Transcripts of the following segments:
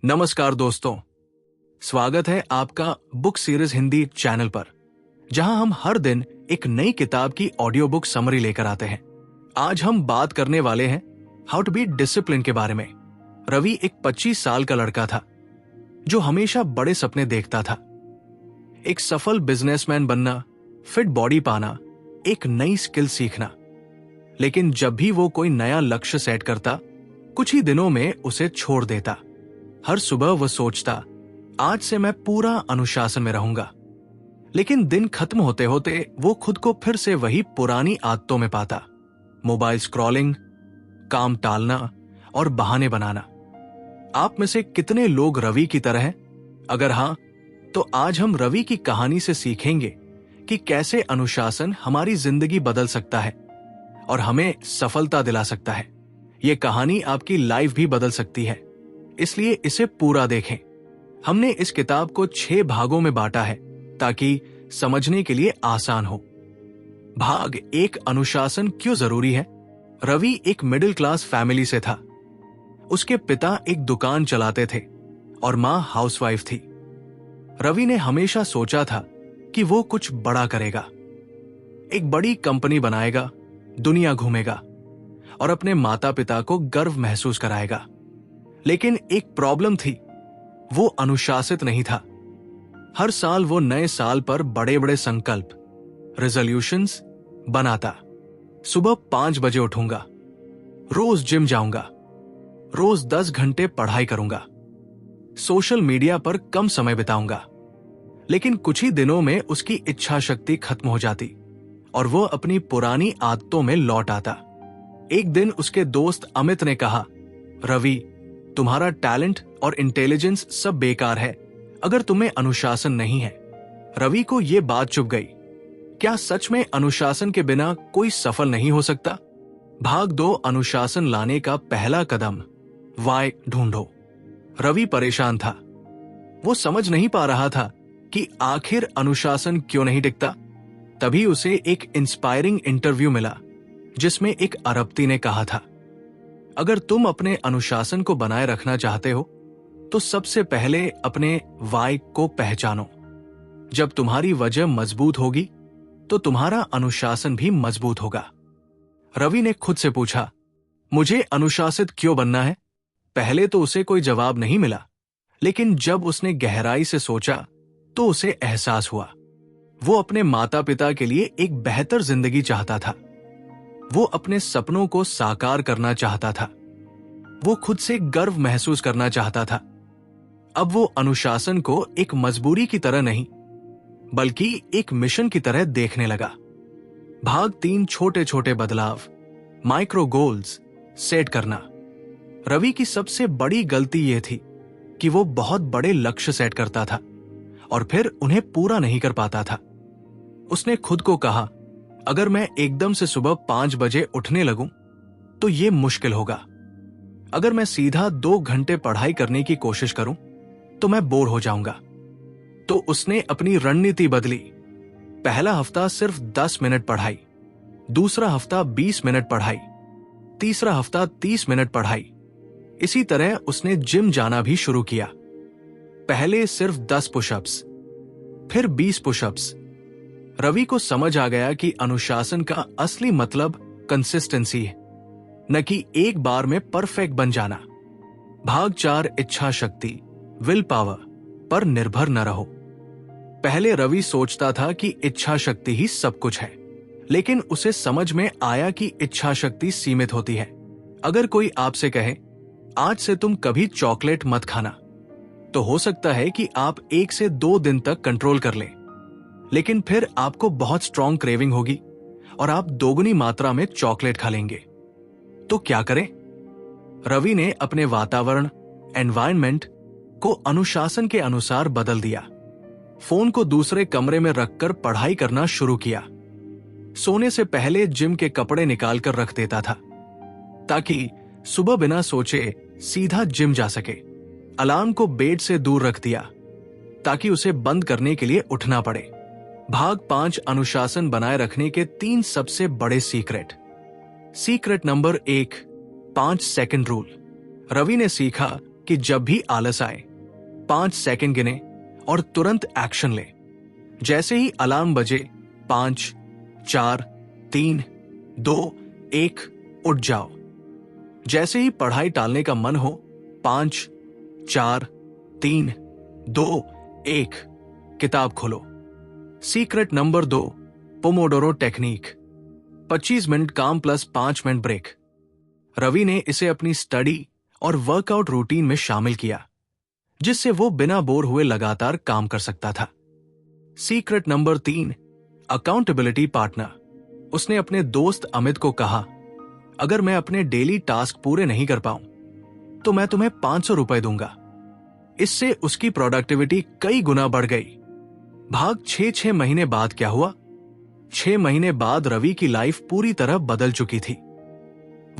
नमस्कार दोस्तों, स्वागत है आपका बुक सीरीज हिंदी चैनल पर, जहां हम हर दिन एक नई किताब की ऑडियो बुक समरी लेकर आते हैं। आज हम बात करने वाले हैं हाउ टू बी डिसिप्लिन के बारे में। रवि एक 25 साल का लड़का था जो हमेशा बड़े सपने देखता था। एक सफल बिजनेसमैन बनना, फिट बॉडी पाना, एक नई स्किल सीखना। लेकिन जब भी वो कोई नया लक्ष्य सेट करता, कुछ ही दिनों में उसे छोड़ देता। हर सुबह वह सोचता, आज से मैं पूरा अनुशासन में रहूंगा। लेकिन दिन खत्म होते होते वो खुद को फिर से वही पुरानी आदतों में पाता। मोबाइल स्क्रॉलिंग, काम टालना और बहाने बनाना। आप में से कितने लोग रवि की तरह हैं? अगर हां, तो आज हम रवि की कहानी से सीखेंगे कि कैसे अनुशासन हमारी जिंदगी बदल सकता है और हमें सफलता दिला सकता है। यह कहानी आपकी लाइफ भी बदल सकती है, इसलिए इसे पूरा देखें। हमने इस किताब को 6 भागों में बांटा है ताकि समझने के लिए आसान हो। भाग 1, अनुशासन क्यों जरूरी है। रवि एक मिडिल क्लास फैमिली से था। उसके पिता एक दुकान चलाते थे और मां हाउसवाइफ थी। रवि ने हमेशा सोचा था कि वो कुछ बड़ा करेगा, एक बड़ी कंपनी बनाएगा, दुनिया घूमेगा और अपने माता पिता को गर्व महसूस कराएगा। लेकिन एक प्रॉब्लम थी, वो अनुशासित नहीं था। हर साल वो नए साल पर बड़े बड़े संकल्प, रेजोल्यूशंस बनाता। सुबह 5 बजे उठूंगा, रोज जिम जाऊंगा, रोज 10 घंटे पढ़ाई करूंगा, सोशल मीडिया पर कम समय बिताऊंगा। लेकिन कुछ ही दिनों में उसकी इच्छा शक्ति खत्म हो जाती और वो अपनी पुरानी आदतों में लौट आता। एक दिन उसके दोस्त अमित ने कहा, रवि, तुम्हारा टैलेंट और इंटेलिजेंस सब बेकार है अगर तुम्हें अनुशासन नहीं है। रवि को यह बात चुभ गई। क्या सच में अनुशासन के बिना कोई सफल नहीं हो सकता? भाग 2, अनुशासन लाने का पहला कदम, वाय ढूंढो। रवि परेशान था। वो समझ नहीं पा रहा था कि आखिर अनुशासन क्यों नहीं टिकता। तभी उसे एक इंस्पायरिंग इंटरव्यू मिला जिसमें एक अरबती ने कहा था, अगर तुम अपने अनुशासन को बनाए रखना चाहते हो तो सबसे पहले अपने वाय को पहचानो। जब तुम्हारी वजह मजबूत होगी तो तुम्हारा अनुशासन भी मजबूत होगा। रवि ने खुद से पूछा, मुझे अनुशासित क्यों बनना है? पहले तो उसे कोई जवाब नहीं मिला, लेकिन जब उसने गहराई से सोचा तो उसे एहसास हुआ। वो अपने माता पिता के लिए एक बेहतर जिंदगी चाहता था। वो अपने सपनों को साकार करना चाहता था। वो खुद से गर्व महसूस करना चाहता था। अब वो अनुशासन को एक मजबूरी की तरह नहीं, बल्कि एक मिशन की तरह देखने लगा। भाग 3, छोटे छोटे बदलाव, माइक्रो गोल्स सेट करना। रवि की सबसे बड़ी गलती यह थी कि वो बहुत बड़े लक्ष्य सेट करता था और फिर उन्हें पूरा नहीं कर पाता था। उसने खुद को कहा, अगर मैं एकदम से सुबह 5 बजे उठने लगूं तो यह मुश्किल होगा। अगर मैं सीधा 2 घंटे पढ़ाई करने की कोशिश करूं तो मैं बोर हो जाऊंगा। तो उसने अपनी रणनीति बदली। पहला हफ्ता सिर्फ 10 मिनट पढ़ाई, दूसरा हफ्ता 20 मिनट पढ़ाई, तीसरा हफ्ता 30 मिनट पढ़ाई। इसी तरह उसने जिम जाना भी शुरू किया। पहले सिर्फ 10 पुशअप्स, फिर 20 पुशअप्स। रवि को समझ आ गया कि अनुशासन का असली मतलब कंसिस्टेंसी है, न कि एक बार में परफेक्ट बन जाना। भाग 4, इच्छा शक्ति, विल पावर पर निर्भर न रहो। पहले रवि सोचता था कि इच्छा शक्ति ही सब कुछ है, लेकिन उसे समझ में आया कि इच्छा शक्ति सीमित होती है। अगर कोई आपसे कहे, आज से तुम कभी चॉकलेट मत खाना, तो हो सकता है कि आप 1 से 2 दिन तक कंट्रोल कर लें, लेकिन फिर आपको बहुत स्ट्रॉन्ग क्रेविंग होगी और आप दोगुनी मात्रा में चॉकलेट खा लेंगे। तो क्या करें? रवि ने अपने वातावरण, एनवायरनमेंट को अनुशासन के अनुसार बदल दिया। फोन को दूसरे कमरे में रखकर पढ़ाई करना शुरू किया। सोने से पहले जिम के कपड़े निकालकर रख देता था ताकि सुबह बिना सोचे सीधा जिम जा सके। अलार्म को बेड से दूर रख दिया ताकि उसे बंद करने के लिए उठना पड़े। भाग 5, अनुशासन बनाए रखने के 3 सबसे बड़े secret number 1, 5 second rule. Ravi ने सीखा कि जब भी आलस आए 5 सेकंड गिने और तुरंत एक्शन ले। जैसे ही अलार्म बजे 5, 4, 3, 2, 1 उठ जाओ। जैसे ही पढ़ाई टालने का मन हो 5, 4, 3, 2, 1 किताब खोलो। Secret number 2, Pomodoro technique. 25 minute काम प्लस 5 मिनट ब्रेक। रवि ने इसे अपनी स्टडी और वर्कआउट रूटीन में शामिल किया, जिससे वो बिना बोर हुए लगातार काम कर सकता था। Secret number 3, accountability partner. उसने अपने दोस्त अमित को कहा, अगर मैं अपने डेली टास्क पूरे नहीं कर पाऊं तो मैं तुम्हें 500 रुपए दूंगा। इससे उसकी प्रोडक्टिविटी कई गुना बढ़ गई। भाग 6 महीने बाद क्या हुआ? 6 महीने बाद रवि की लाइफ पूरी तरह बदल चुकी थी।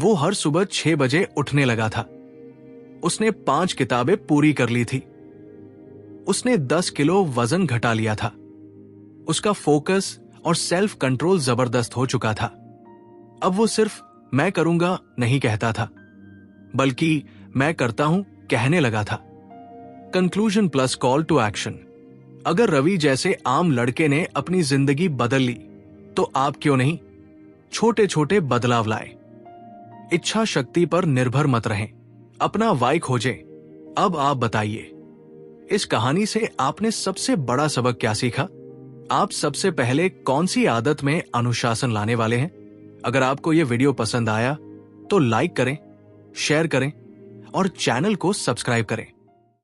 वो हर सुबह 6 बजे उठने लगा था। उसने 5 किताबें पूरी कर ली थी। उसने 10 किलो वजन घटा लिया था। उसका फोकस और सेल्फ कंट्रोल जबरदस्त हो चुका था। अब वो सिर्फ मैं करूंगा नहीं कहता था, बल्कि मैं करता हूं कहने लगा था। Conclusion plus call to action. अगर रवि जैसे आम लड़के ने अपनी जिंदगी बदल ली तो आप क्यों नहीं? छोटे छोटे बदलाव लाए। इच्छा शक्ति पर निर्भर मत रहें, अपना वाई खोजें। अब आप बताइए, इस कहानी से आपने सबसे बड़ा सबक क्या सीखा? आप सबसे पहले कौन सी आदत में अनुशासन लाने वाले हैं? अगर आपको यह वीडियो पसंद आया तो लाइक करें, शेयर करें और चैनल को सब्सक्राइब करें।